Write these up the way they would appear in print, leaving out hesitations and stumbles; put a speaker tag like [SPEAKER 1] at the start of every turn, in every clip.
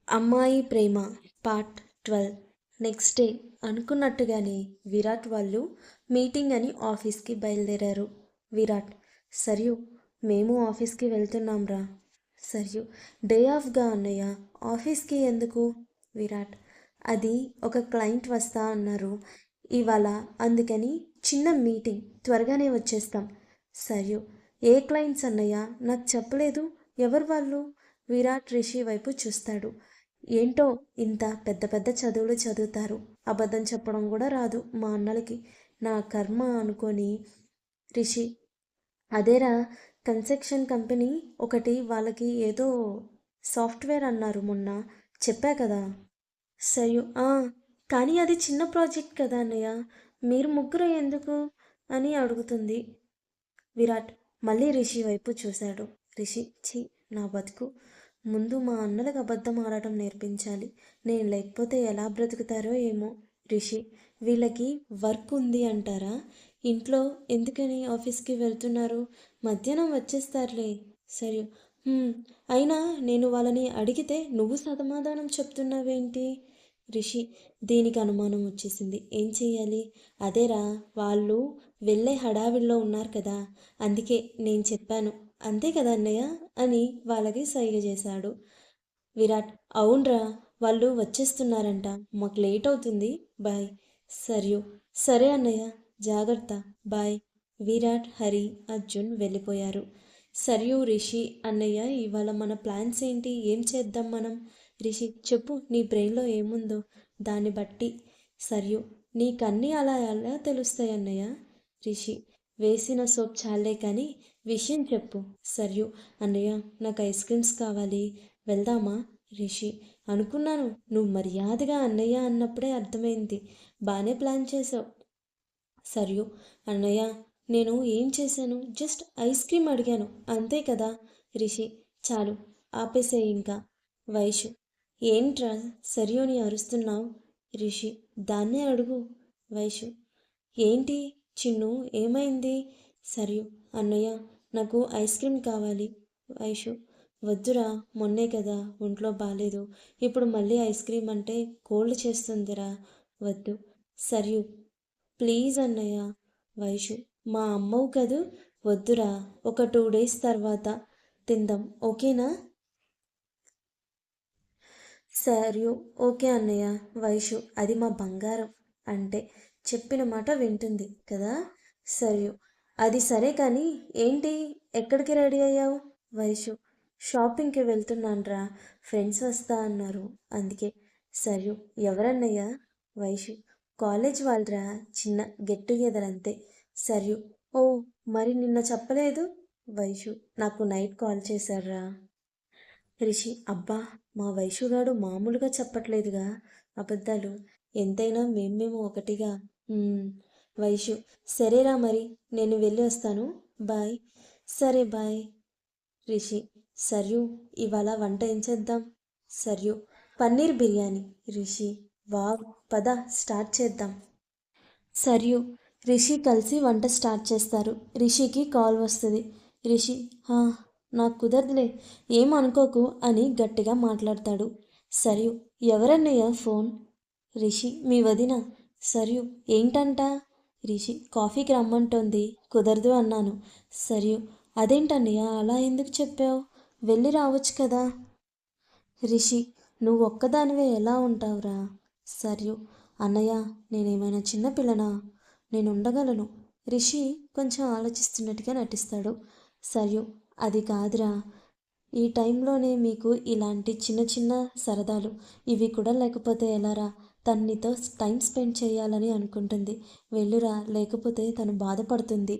[SPEAKER 1] అమ్మాయి ప్రేమ part 12. Next day అనుకున్నట్టుగానే విరాట్ వాళ్ళు మీటింగ్ అని ఆఫీస్కి బయలుదేరారు. విరాట్, సరియు, మేము ఆఫీస్కి వెళ్తున్నాంరా. సరియు, డే ఆఫ్గా అన్నయ్య, ఆఫీస్కి ఎందుకు? విరాట్, అది ఒక క్లయింట్ వస్తా అన్నారు ఇవాళ, అందుకని చిన్న మీటింగ్, త్వరగానే వచ్చేస్తాం. సరియు, ఏ క్లయింట్స్ అన్నయ్య, నాకు చెప్పలేదు, ఎవరు వాళ్ళు? విరాట్ రిషి వైపు చూస్తాడు. ఏంటో ఇంత పెద్ద పెద్ద చదువులు చదువుతారు, అబద్ధం చెప్పడం కూడా రాదు మా అన్నలకి, నా కర్మ అనుకొని. రిషి, అదేరా, కన్స్ట్రక్షన్ కంపెనీ ఒకటి, వాళ్ళకి ఏదో సాఫ్ట్వేర్ అన్నారు మొన్న, చెప్పా కదా. సరియు, కానీ అది చిన్న ప్రాజెక్ట్ కదా అన్నయ్య, మీరు ముగ్గురు ఎందుకు అని అడుగుతుంది. విరాట్ మళ్ళీ రిషి వైపు చూశాడు. రిషి, ఛీ, నా బతుకు, ముందు మా అన్నలకు అబద్ధం ఆడటం నేర్పించాలి, నేను లేకపోతే ఎలా బ్రతుకుతారో ఏమో. రిషి, వీళ్ళకి వర్క్ ఉంది అంటారా? ఇంట్లో ఎందుకని ఆఫీస్కి వెళ్తున్నారు? మధ్యాహ్నం వచ్చేస్తారులే. సరే, అయినా నేను వాళ్ళని అడిగితే నువ్వు సమాధానం చెప్తున్నావేంటి? రిషి, దీనికి అనుమానం వచ్చేసింది, ఏం చెయ్యాలి? అదేరా, వాళ్ళు వెళ్ళే హడావిడిలో ఉన్నారు కదా, అందుకే నేను చెప్పాను, అంతే కదా అన్నయ్య అని వాళ్ళకి సైగ చేశాడు. విరాట్, అవునరా, వాళ్ళు వచ్చేస్తున్నారంట, మాకు లేట్ అవుతుంది, బాయ్. సరియు, సరే అన్నయ్య, జాగ్రత్త, బాయ్. విరాట్, హరి, అర్జున్ వెళ్ళిపోయారు. సరియు, రిషి, అన్నయ్య, ఇవాళ మన ప్లాన్స్ ఏంటి, ఏం చేద్దాం మనం? రిషి, చెప్పు, నీ బ్రెయిన్లో ఏముందో దాన్ని బట్టి. సరియు, నీకన్నీ అలా ఎలా తెలుస్తాయి అన్నయ్య? రిషి, వేసిన సోప్ చాలే కానీ విషయం చెప్పు. సరియు, అన్నయ్య, నాకు ఐస్ క్రీమ్స్ కావాలి, వెళ్దామా? రిషి, అనుకున్నాను, నువ్వు మర్యాదగా అన్నయ్య అన్నప్పుడే అర్థమైంది, బాగానే ప్లాన్ చేసావు. సరియు, అన్నయ్య, నేను ఏం చేశాను, జస్ట్ ఐస్ క్రీమ్ అడిగాను, అంతే కదా. రిషి, చాలు, ఆపేసే ఇంకా. వైషు, ఏంట్రా సరియోని అరుస్తున్నావు? రిషి, దాన్నే అడుగు. వైషు, ఏంటి చిన్ను, ఏమైంది? సరియు, అన్నయ్య, నాకు ఐస్ క్రీమ్ కావాలి. వైషు, వద్దురా, మొన్నే కదా ఒంట్లో బాగాలేదు, ఇప్పుడు మళ్ళీ ఐస్ క్రీమ్ అంటే కోల్డ్ చేస్తుందిరా, వద్దు. సరియు, ప్లీజ్ అన్నయ్య. వైషు, మా అమ్మవు కదూ, వద్దురా, ఒక 2 days తర్వాత తిందాం, ఓకేనా? సరియు, ఓకే అన్నయ్య. వైషు, అది మా బంగారం, అంటే చెప్పిన మాట వింటుంది కదా. సరియు, అది సరే కానీ ఏంటి, ఎక్కడికి రెడీ అయ్యావు? వైషు, షాపింగ్కి వెళ్తున్నాన్రా, ఫ్రెండ్స్ వస్తా అన్నారు, అందుకే. సరియు, ఎవరన్నయ్యా? వైషు, కాలేజ్ వాళ్ళరా, చిన్న గెట్ టుగెదర్ అంతే. సరియు, ఓ, మరి నిన్న చెప్పలేదు? వైషు, నాకు నైట్ కాల్ చేశాడ్రా. రిషి, అబ్బా, మా వైషుగాడు మామూలుగా చెప్పట్లేదుగా అబద్ధాలు, ఎంతైనా మేము ఒకటిగా. వైషు, సరేరా మరి, నేను వెళ్ళి వస్తాను, బాయ్. సరే, బాయ్. రిషి, సరియు, ఇవాళ వంట ఏం చేద్దాం? సరియు, పన్నీర్ బిర్యానీ. రిషి, వావ్, పద స్టార్ట్ చేద్దాం. సరియు, రిషి కలిసి వంట స్టార్ట్ చేస్తారు. రిషికి కాల్ వస్తుంది. రిషి, నాకు కుదరదులే, ఏం అనుకోకు అని గట్టిగా మాట్లాడతాడు. సరియు, ఎవరన్నయ్య ఫోన్? రిషి, మీ వదిన. సరియు, ఏంటంట? రిషి, కాఫీకి రమ్మంటోంది, కుదరదు అన్నాను. సరియు, అదేంటన్నయ్య అలా ఎందుకు చెప్పావు, వెళ్ళి రావచ్చు కదా. రిషి, నువ్వు ఒక్కదానివే ఎలా ఉంటావురా? సరియు, అన్నయ్య, నేనేమైనా చిన్నపిల్లనా, నేను ఉండగలను. రిషి కొంచెం ఆలోచిస్తున్నట్టుగా నటిస్తాడు. సరియు, అది కాదురా, ఈ టైంలోనే మీకు ఇలాంటి చిన్న చిన్న సరదాలు ఇవి కూడా లేకపోతే ఎలారా, తననితో టైం స్పెండ్ చేయాలని అనుకుంటుంది, వెళ్ళురా, లేకపోతే తను బాధపడుతుంది.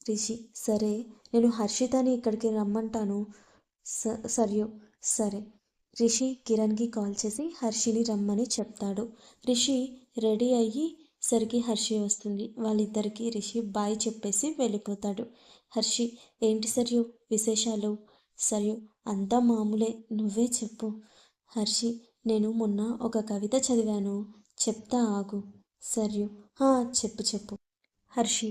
[SPEAKER 1] రిషి, సరే, నేను హర్షితని ఇక్కడికి రమ్మంటాను. సరియు, సరే. రిషి కిరణ్కి కాల్ చేసి హర్షిని రమ్మని చెప్తాడు. రిషి రెడీ అయ్యి సరికి హర్షి వస్తుంది. వాళ్ళిద్దరికీ రిషి బాయ్ చెప్పేసి వెళ్ళిపోతాడు. హర్షి, ఏంటి సరియు విశేషాలు? సరియు, అంతా మామూలే, నువ్వే చెప్పు. హర్షి, నేను మొన్న ఒక కవిత చదివాను, చెప్తా ఆగు. సరియు, చెప్పు చెప్పు. హర్షి,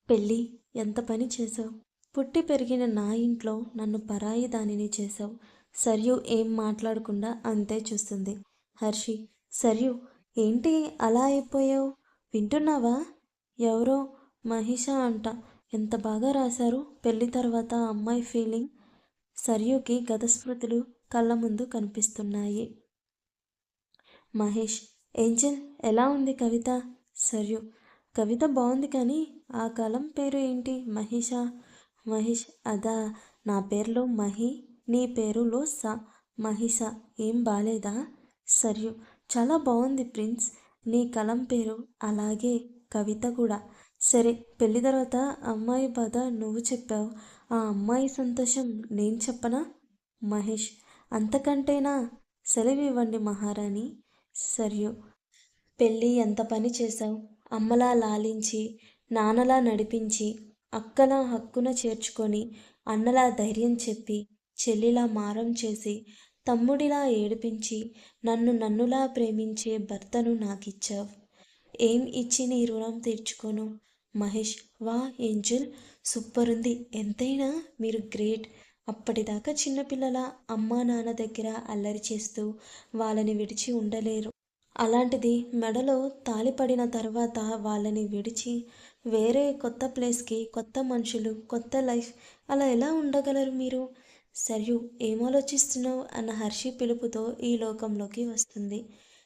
[SPEAKER 1] పెళ్ళి, ఎంత పని చేసావు, పుట్టి పెరిగిన నా ఇంట్లో నన్ను పరాయి దానిని చేసావు, సరియు ఏం మాట్లాడకుండా అంతే చూస్తుంది. హర్షి, సరియు ఏంటి అలా అయిపోయావు? వింటున్నావా? ఎవరో మహిష అంట. ఎంత బాగా రాశారు. పెళ్లి తర్వాత ఆ అమ్మాయి ఫీలింగ్. సర్యుకి గత స్మృతులు కళ్ళ ముందు కనిపిస్తున్నాయి. మహేష్, ఏంజెల్ ఎలా ఉంది కవిత? సర్యు, కవిత బాగుంది కానీ ఆ కాలం పేరు ఏంటి? మహిషా? మహేష్, అదా, నా పేరులో మహి, నీ పేరులో సా, మహిష. ఏం బాలేదా? సర్యు, చాలా బాగుంది ప్రిన్స్. నీ కలం పేరు అలాగే కవిత కూడా. సరే, పెళ్లి తర్వాత అమ్మాయి బాధ నువ్వు చెప్పావు, ఆ అమ్మాయి సంతోషం నేను చెప్పనా? మహేష్, అంతకంటేనా? సెలవు ఇవ్వండి మహారాణి. సర్యు, పెళ్ళి ఎంత పని చేశావు. అమ్మలా లాలించి, నాన్నలా నడిపించి, అక్కలా హక్కున చేర్చుకొని, అన్నలా ధైర్యం చెప్పి, చెల్లిలా మారం చేసి, తమ్ముడిలా ఏడిపించి, నన్నులా ప్రేమించే భర్తను నాకిచ్చావు. ఏం ఇచ్చి నీ రుణం తీర్చుకోను? మహేష్, వా ఏంజల్, సూపర్ ఉంది. ఎంతైనా మీరు గ్రేట్. అప్పటిదాకా చిన్నపిల్లల అమ్మా నాన్న దగ్గర అల్లరి చేస్తూ వాళ్ళని విడిచి ఉండలేరు. అలాంటిది మెడలో తాళి పడిన తర్వాత వాళ్ళని విడిచి వేరే కొత్త ప్లేస్కి, కొత్త మనుషులు, కొత్త లైఫ్, అలా ఎలా ఉండగలరు మీరు? సర్యు, ఏం ఆలోచిస్తున్నావు అన్న హర్షి పిలుపుతో ఈ లోకంలోకి వస్తుంది.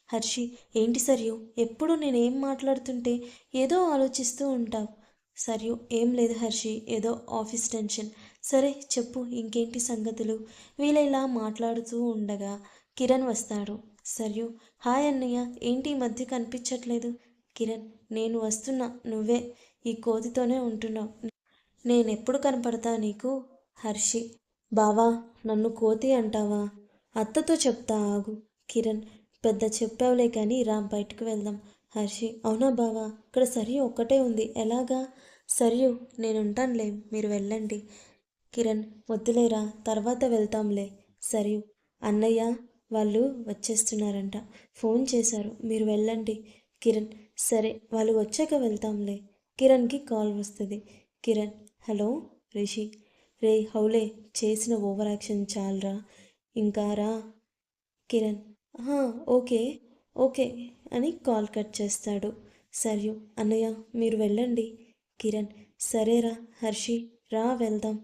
[SPEAKER 1] హర్షి, ఏంటి సర్యు, ఎప్పుడు నేనేం మాట్లాడుతుంటే ఏదో ఆలోచిస్తూ ఉంటావు. సర్యు, ఏం లేదు హర్షి, ఏదో ఆఫీస్ టెన్షన్. సరే చెప్పు, ఇంకేంటి సంగతులు? వీళ్ళ ఇలా మాట్లాడుతూ ఉండగా కిరణ్ వస్తాడు. సర్యు, హాయ్ అన్నయ్య, ఏంటి ఈ మధ్య కనిపించట్లేదు? కిరణ్, నేను వస్తున్నా, నువ్వే ఈ కోతితోనే ఉంటున్నావు. నేనెప్పుడు కనపడతా నీకు? హర్షి, బావా, నన్ను కోతి అంటావా? అత్తతో చెప్తా ఆగు. కిరణ్, పెద్ద చెప్పావులే కానీ రా బయటకు వెళ్దాం. హర్షి, అవునా బావా, ఇక్కడ సరియు ఒక్కటే ఉంది, ఎలాగా? సరియు, నేనుంటానులే, మీరు వెళ్ళండి. కిరణ్, వద్దులేరా, తర్వాత వెళ్తాంలే. సరియు, అన్నయ్య వాళ్ళు వచ్చేస్తున్నారంట, ఫోన్ చేశారు, మీరు వెళ్ళండి. కిరణ్, సరే, వాళ్ళు వచ్చాక వెళ్తాంలే. కిరణ్కి కాల్ వస్తుంది. కిరణ్, హలో రిషి. రే హౌలే, చేసిన ఓవర్ యాక్షన్ చాలరా, ఇంకా రా. కిరణ్, ఓకే ఓకే అని కాల్ కట్ చేస్తాడు. సర్యు, అన్నయ్య మీరు వెళ్ళండి. కిరణ్, సరేరా హర్షి, రా వెళ్దాం.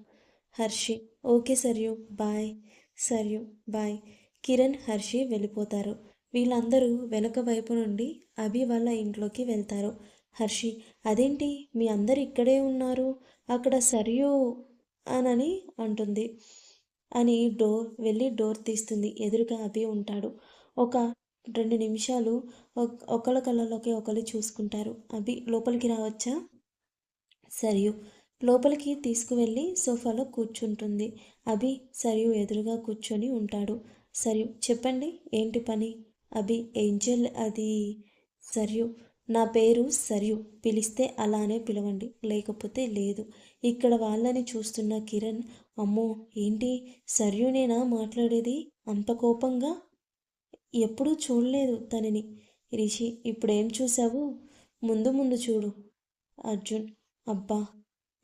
[SPEAKER 1] Harshi, okay Saryu, bye. Saryu, bye. Kiran, Harshi వెళ్ళిపోతారు. వీళ్ళందరూ వెనక వైపు నుండి అభి వాళ్ళ ఇంట్లోకి వెళ్తారు. హర్షి, అదేంటి మీ అందరు ఇక్కడే ఉన్నారు, అక్కడ సరియు అనని అంటుంది. అని వెళ్ళి డోర్ తీస్తుంది. ఎదురుగా అభి ఉంటాడు. ఒక 2 నిమిషాలు ఒకళ్ళ కళ్ళలోకి ఒకళ్ళు చూసుకుంటారు. అభి, లోపలికి రావచ్చా? సరియు లోపలికి తీసుకువెళ్ళి సోఫాలో కూర్చుంటుంది. అభి సరియు ఎదురుగా కూర్చొని ఉంటాడు. సరియు, చెప్పండి, ఏంటి పని? అభి, ఏంజెల్ అది. సరియు, నా పేరు సరియు, పిలిస్తే అలానే పిలవండి, లేకపోతే లేదు. ఇక్కడ వాళ్ళని చూస్తున్న కిరణ్, అమ్మో ఏంటి సర్యునేనా మాట్లాడేది అంత కోపంగా? ఎప్పుడూ చూడలేదు తనని. రిషి, ఇప్పుడేం చూసావు? ముందు ముందు చూడు. అర్జున్, అబ్బా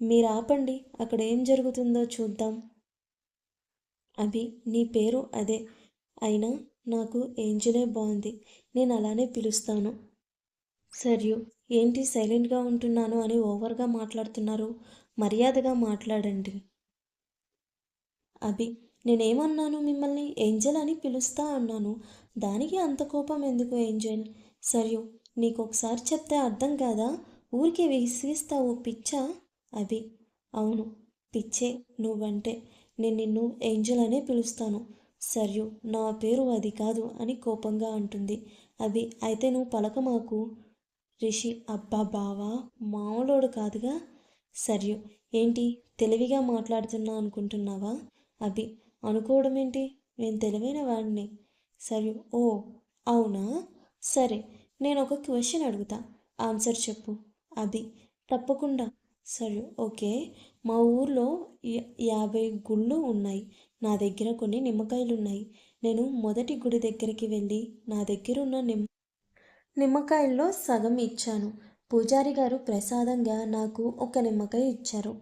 [SPEAKER 1] మీరు ఆపండి, అక్కడ ఏం జరుగుతుందో చూద్దాం. అభి, నీ పేరు అదే, అయినా నాకు ఏంజలే బాగుంది, నేను అలానే పిలుస్తాను. సర్యు, ఏంటి సైలెంట్గా ఉంటున్నాను అని ఓవర్గా మాట్లాడుతున్నారు, మర్యాదగా మాట్లాడండి. అభి, నేనేమన్నాను? మిమ్మల్ని ఏంజల్ అని పిలుస్తా అన్నాను, దానికి అంత కోపం ఎందుకు ఏంజల్? సర్యు, నీకొకసారి చెప్తే అర్థం కాదా? ఊరికే విసిగిస్తావు, పిచ్చా? అభి, అవును పిచ్చే నువ్వంటే, నేను నిన్ను ఏంజల్ అనే పిలుస్తాను. సర్యు, నా పేరు అది కాదు అని కోపంగా అంటుంది. అభి, అయితే నువ్వు పలక మాకు. రిషి, అబ్బా బావా, మామూలోడు కాదుగా. సర్యు, ఏంటి తెలివిగా మాట్లాడుతున్నా అనుకుంటున్నావా? అభి, అనుకోవడం ఏంటి, నేను తెలివైన వాడిని. సర్యు, ఓ అవునా, సరే, నేను ఒక క్వశ్చన్ అడుగుతా, ఆన్సర్ చెప్పు. అభి, తప్పకుండా. సర్యు, ఓకే, మా ఊర్లో 50 గుళ్ళు ఉన్నాయి, నా దగ్గర కొన్ని నిమ్మకాయలు ఉన్నాయి. నేను మొదటి గుడి దగ్గరికి వెళ్ళి నా దగ్గరున్న నిమ్మకాయల్లో సగం ఇచ్చాను. పూజారి గారు ప్రసాదంగా నాకు ఒక నిమ్మకాయ ఇచ్చారు.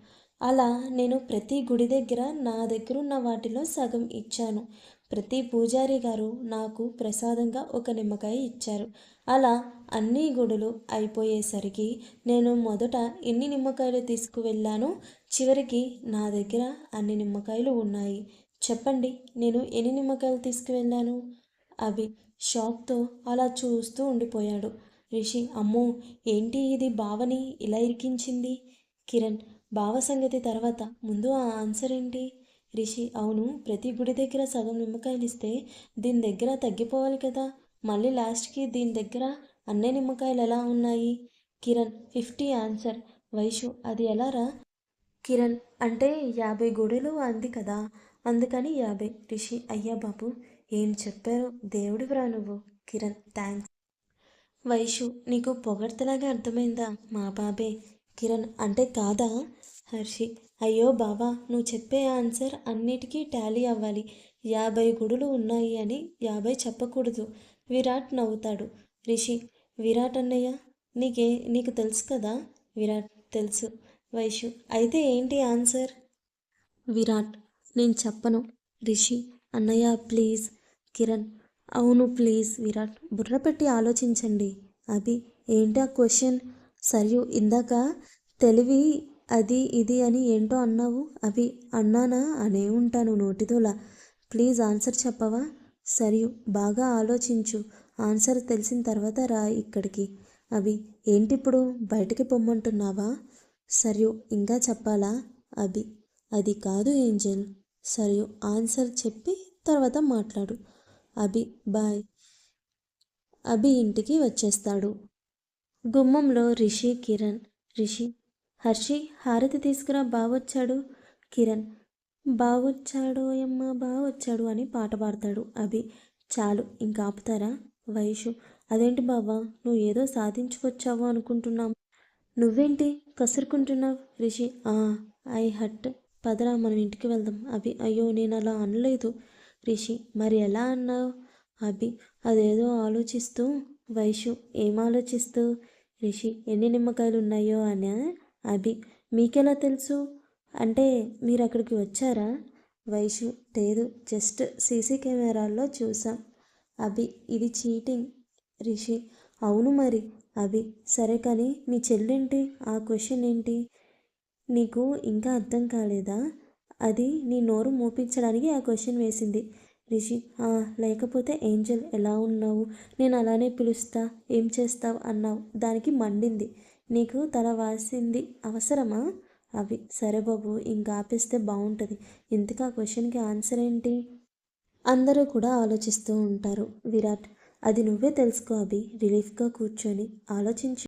[SPEAKER 1] అలా నేను ప్రతి గుడి దగ్గర నా దగ్గరున్న వాటిలో సగం ఇచ్చాను. ప్రతి పూజారి గారు నాకు ప్రసాదంగా ఒక నిమ్మకాయ ఇచ్చారు. అలా అన్ని గుడులు అయిపోయేసరికి నేను మొదట ఎన్ని నిమ్మకాయలు తీసుకువెళ్ళానో చివరికి నా దగ్గర అన్ని నిమ్మకాయలు ఉన్నాయి. చెప్పండి, నేను ఎన్ని నిమ్మకాయలు తీసుకువెళ్ళాను? అభి షాక్తో అలా చూస్తూ ఉండిపోయాడు. రిషి అమ్మో, ఏంటి ఇది బావని ఇలా ఇరికించింది? కిరణ్ బావ సంగతి తర్వాత, ముందు ఆ ఆన్సర్ ఏంటి? రిషి అవును, ప్రతి గుడి దగ్గర సగం నిమ్మకాయలు ఇస్తే దీని దగ్గర తగ్గిపోవాలి కదా, మళ్ళీ లాస్ట్కి దీని దగ్గర అన్నీ నిమ్మకాయలు ఎలా ఉన్నాయి? కిరణ్ 50 ఆన్సర్. వైషు అది ఎలా రా? కిరణ్ అంటే 50 గుడులు అంది కదా, అందుకని 50. రిషి అయ్యా బాబు, ఏం చెప్పారో దేవుడివిరా నువ్వు. కిరణ్ థ్యాంక్స్. వైషు నీకు పొగడ్తలాగా అర్థమైందా? మా బాబే. కిరణ్ అంటే కాదా? హర్షి అయ్యో బాబా, నువ్వు చెప్పే ఆన్సర్ అన్నిటికీ టాలీ అవ్వాలి. 50 గుడులు ఉన్నాయి అని 50 చెప్పకూడదు. విరాట్ నవ్వుతాడు. రిషి విరాట్ అన్నయ్య, నీకు తెలుసు కదా? విరాట్ తెలుసు. వైషు అయితే ఏంటి ఆన్సర్? విరాట్ నేను చెప్పను. రిషి అన్నయ్య ప్లీజ్. కిరణ్ అవును ప్లీజ్. విరాట్ బుర్ర పెట్టి ఆలోచించండి. అభి ఏంటి ఆ క్వశ్చన్? సరియు ఇందాక తెలివి అది ఇది అని ఏంటో అన్నావు. అభి అన్నానా? అనే ఉంటాను నోటితోలా. ప్లీజ్ ఆన్సర్ చెప్పవా? సరియు బాగా ఆలోచించు. ఆన్సర్ తెలిసిన తర్వాత రా ఇక్కడికి. అభి ఏంటిప్పుడు బయటికి పొమ్మంటున్నావా? సరియు ఇంకా చెప్పాలా? అభి అది కాదు ఏంజెల్. సరియు ఆన్సర్ చెప్పి తర్వాత మాట్లాడు. అభి బాయ్. అభి ఇంటికి వచ్చేస్తాడు. గుమ్మంలో రిషి కిరణ్. రిషి హర్షి హారతి తీసుకురా, బావొచ్చాడు. కిరణ్ బావొచ్చాడోయమ్మ బావొచ్చాడు అని పాట పాడతాడు. అభి చాలు ఇంకా ఆపుతారా? వైషు అదేంటి బావా, నువ్వు ఏదో సాధించుకొచ్చావు అనుకుంటున్నాం, నువ్వేంటి కసురుకుంటున్నావు? Rishi I hot. పదరా మనం ఇంటికి వెళ్దాం. అభి అయ్యో నేను అలా అనలేదు. రిషి మరి ఎలా అన్నావు? అభి అదేదో ఆలోచిస్తూ. వైషు ఏం ఆలోచిస్తూ? రిషి ఎన్ని నిమ్మకాయలు ఉన్నాయో అనా? అభి మీకెలా తెలుసు? అంటే మీరు అక్కడికి వచ్చారా? వైషు లేదు, జస్ట్ సీసీ కెమెరాల్లో చూసాం. అభి ఇది చీటింగ్. రిషి అవును మరి. అభి సరే కానీ మీ చెల్లేంటి? ఆ క్వశ్చన్ ఏంటి? నీకు ఇంకా అర్థం కాలేదా? అది నీ నోరు మూపించడానికి ఆ క్వశ్చన్ వేసింది. రిషి లేకపోతే ఏంజెల్ ఎలా ఉన్నావు, నేను అలానే పిలుస్తా, ఏం చేస్తావు అన్నావు, దానికి మండింది, నీకు తల వాసింది అవసరమా? అవి సరే బాబు ఇంకా ఆపేస్తే బాగుంటుంది. ఇంతకు ఆ క్వశ్చన్కి ఆన్సర్ ఏంటి? అందరూ కూడా ఆలోచిస్తూ ఉంటారు. విరాట్ అది నువ్వే తెలుసుకో అభి. రిలీఫ్గా కూర్చొని ఆలోచించు.